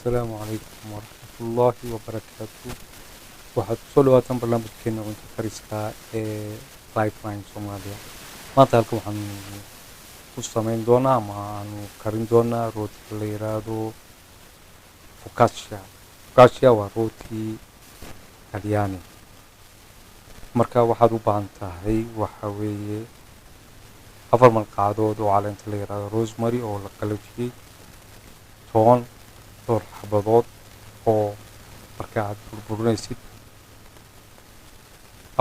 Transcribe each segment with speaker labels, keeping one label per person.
Speaker 1: السلام عليكم ورحمة الله وبركاته. waxaad kusoo dhawaataan barnaamijkeena cunto kariska ee Lifeline Soomaaliya. Maanta halkan waxaan ku samayn doonaa ama aanu karin doonaa rootiga la yiraahdo focaccia. Focaccia waa rooti Talyaani. Marka waxaad u baahan tahay waxa weeye 4 malqacdood oo caleenta la yiraahdo rosemary oo la qalajiyay, toon dhowr xabadood oo marka aad burburinaysid,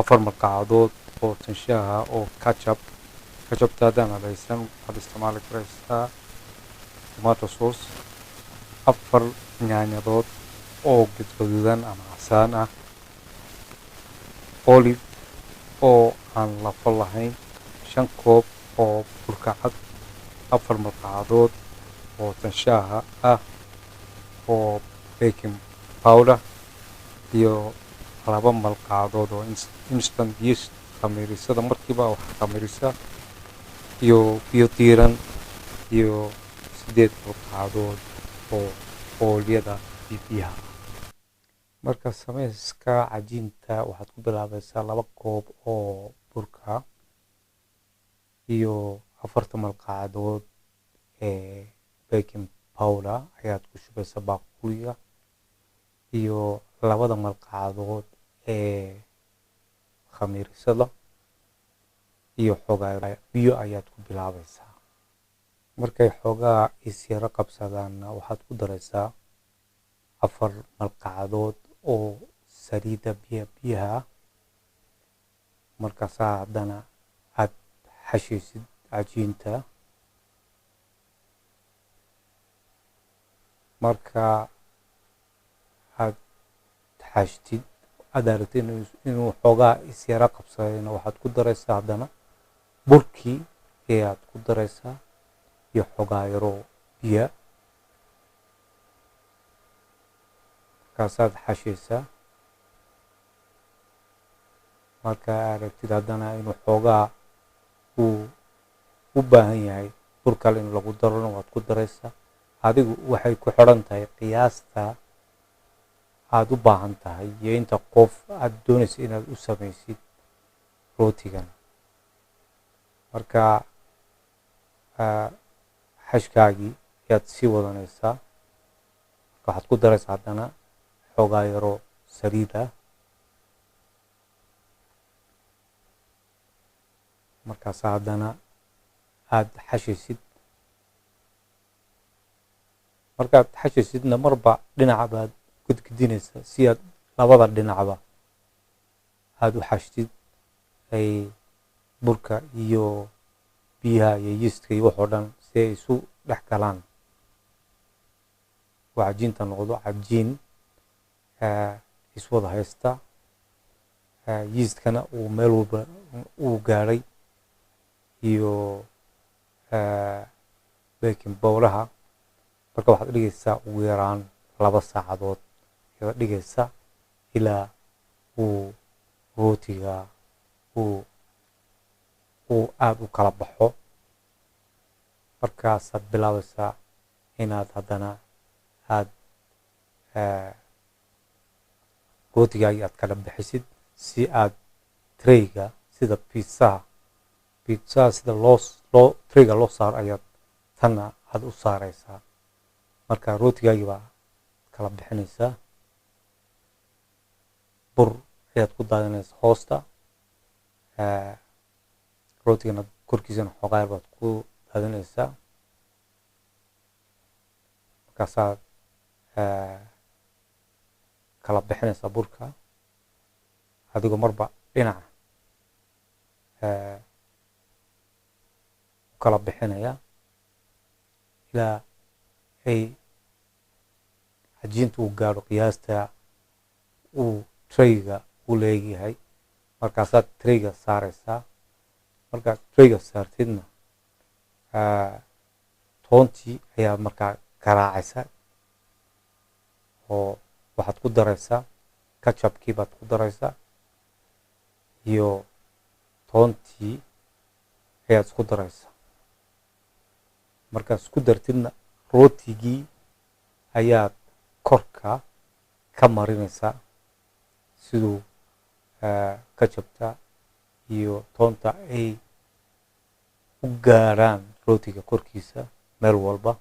Speaker 1: 4 malqacdood oo tanshaha oo ketchup-taada ama laysan waxaad isticmaali karaysaa tomato sauce, 4 yaanyadood oo gaduudan ama casaan ah, olive oo aan lafo lahayn, 5 koob oo burka cad, 4 malqacdood oo tanshaha ah oo baking powder iyo 2 malqacdood oo instant yeast khamiirisada markiiba wax khamiirisa iyo biyo diiran iyo 8 malqacdood oo ooliyada biyaha. Marka samayska cajiinta waxaad ku bilaabaysaa 2 koob oo burka iyo 4 malqacdood ee baking powder ayaad ku shubaysaa baaquliga iyo 2 malqacdood ee khamiirisada iyo xogaa biyo ayaad ku bilaabaysaa. Markay xogaa isyara qabsadaan waxaad ku daraysaa 4 malqacdood oo saliida biyaha. Markaas haddana aad xashaysid cajiinta. marka aad xashtid aad aragtid inuu xogaa isyara qabsadayna waxaad ku daraysaa haddana burkii ayaad ku daraysaa iyo xogaa yaroo biya. markaasaad xashaysaa. marka aragtid haddana inuu xogaa uu u baahan yahay bur kale in lagu darona waad ku daraysaa. adigu waxay ku xiran tahay qiyaasta aad u baahan tahay iyo inta qof aad doonaysid inaad u samaysid rootigan. marka xashkaagii ayaad sii wadanaysaa. marka waxaad ku daraysaa haddana xogaa yaroo saliid ah. markaas haddana aad xashaysid. markaad xashaysidna marba dhinaca baad gudgudinaysaa si aad labada dhinacba aad u xashtid ay burka iyo biyaha iyo yeastka iyo waxoo dhan si ay isu dhex galaan oo cajiinta noqdo cajiin iswada haysta. yeastkana uu meel walba uu gaadhay iyo baking powder-ha. marka waxaad dhigaysaa ugu yaraan 2 saacadood ayaad dhigaysaa ilaa uu rootiga uu aad u kala baxo. markaasaad bilaabaysaa inaad haddana aad rootigaagii aad kala bixisid si aad trayga sida pizzaha sida trayga loo saaro ayaad tanna aad u saaraysaa. marka rootigaagii baa kala bixinaysaa. bur ayaad ku daadinaysaa hoosta. rootigana korkiisana xogaa yar baad ku daadinaysaa. markaasaad kala bixinaysaa burka adigoo marba dhinaca u kala bixinaya ilaa ay cajiinta uu gaadho qiyaasta uu trayga u leeyahay. markaasaad trayga saaraysaa. markaad trayga saartidna toontii ayaad markaa garaacaysaa oo waxaad ku daraysaa ketchup-kii baad ku daraysaa iyo toontii ayaad isku daraysaa. markaad isku dartidna rootigii ayaad korka ka marinaysaa siduu kajabta iyo toonta ay u gaaraan rootiga korkiisa meel walba.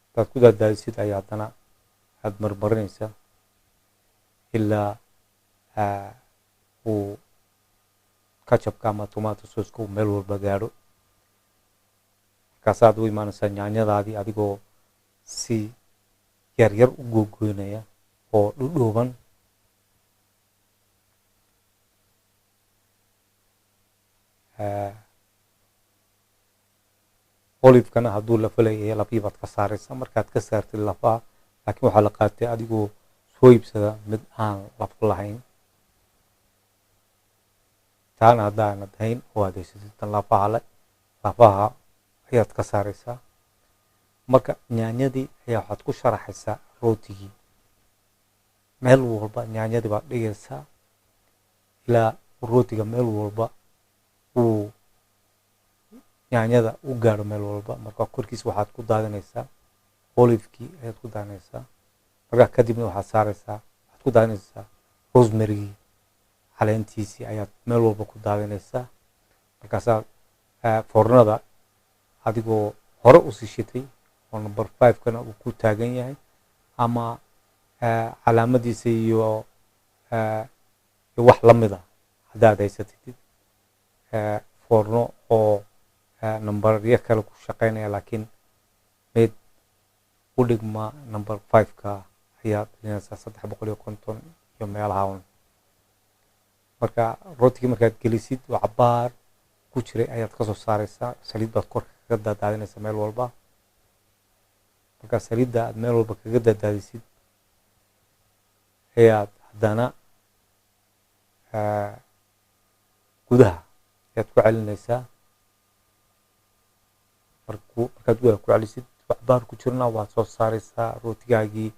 Speaker 1: hadaad ku daadaadisid ayaa haddana aad marmarinaysaa ilaa uu kajabka ama tomato sauce-ka uu meel walba gaadho. markaasaad u imaanaysaa yaanyadaadii adigoo si yaryar u googoynaya oo dhudhuuban. olivekana hadduu lafa leeyahay lafihii baad ka saaraysaa. markaad ka saartid lafaha, laakiin waxaa la qaatay adigoo soo iibsada mid aan lafo lahayn. taana haddaanad hayn oo aad haysatid tan lafaha ayaad ka saaraysaa. marka yaanyadii ayaa waxaad ku sharaxaysaa rootigii meel walba. yaanyadii baad dhigaysaa ilaa rootiga meel walba uu yaanyada u gaadho meel walba. marka korkiisa waxaad ku daadinaysaa olivekii ayaad ku daadinaysaa. markaa kadibna waxaad ku daadinaysaa rosemarygii caleentiisii ayaad meel walba ku daadinaysaa. markaasaa foornada adigoo hore u sii shitay oo number 5-kana uu ku taagan yahay ama calaamadiisa iyo wax la mida haddaad haysatid foorno oo numberyo kale ku shaqaynaya, laakiin mid u dhigma number 5-ka ayaad gelinaysaa 350 iyo meelaha. marka rootigii markaad gelisid oo cabaar ku jiray ayaad ka soo saaraysaa. saliid baad korka kaga daadaadinaysaa meel walba. markaa saliidda aad meel walba kaga daadaadisid ayaad haddana gudaha ayaad ku celinaysaa. markaad gudaha ku celisid cabaar ku jirna waad soo saaraysaa. rootigaagii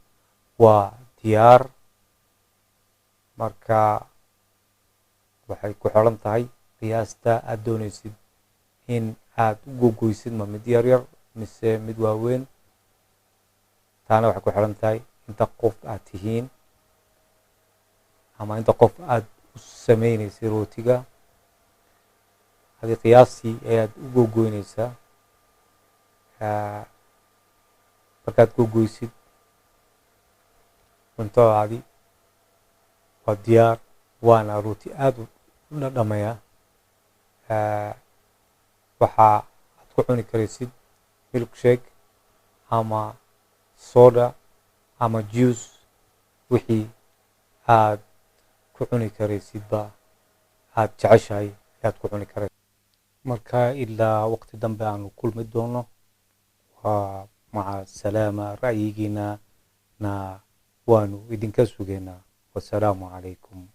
Speaker 1: waa diyaar. marka waxay ku xiran tahay qiyaasta aad doonaysid in aad u gogoysid, ma mid yaryar mise mid waaweyn. taana waxay ku xiran tahay inta qof aad tihiin ama inta qof aad u samaynaysay rootiga. hadii qiyaastii ayaad u gogoynaysaa. markaad gogoysid cuntadaadii waa diyaar. waana rooti aad u dhadhamaya. waxa aad ku cuni karaysid milkshake ama soda ama juice, wixii aad ku cuni karaysidba aad jeceshahay ayaad ku cuni karaysid. marka ilaa waqti dambe aanu kulmi doono, waa maca salaama. ra'yigiina na waanu idinka sugaynaa. wasalaamu calaykum.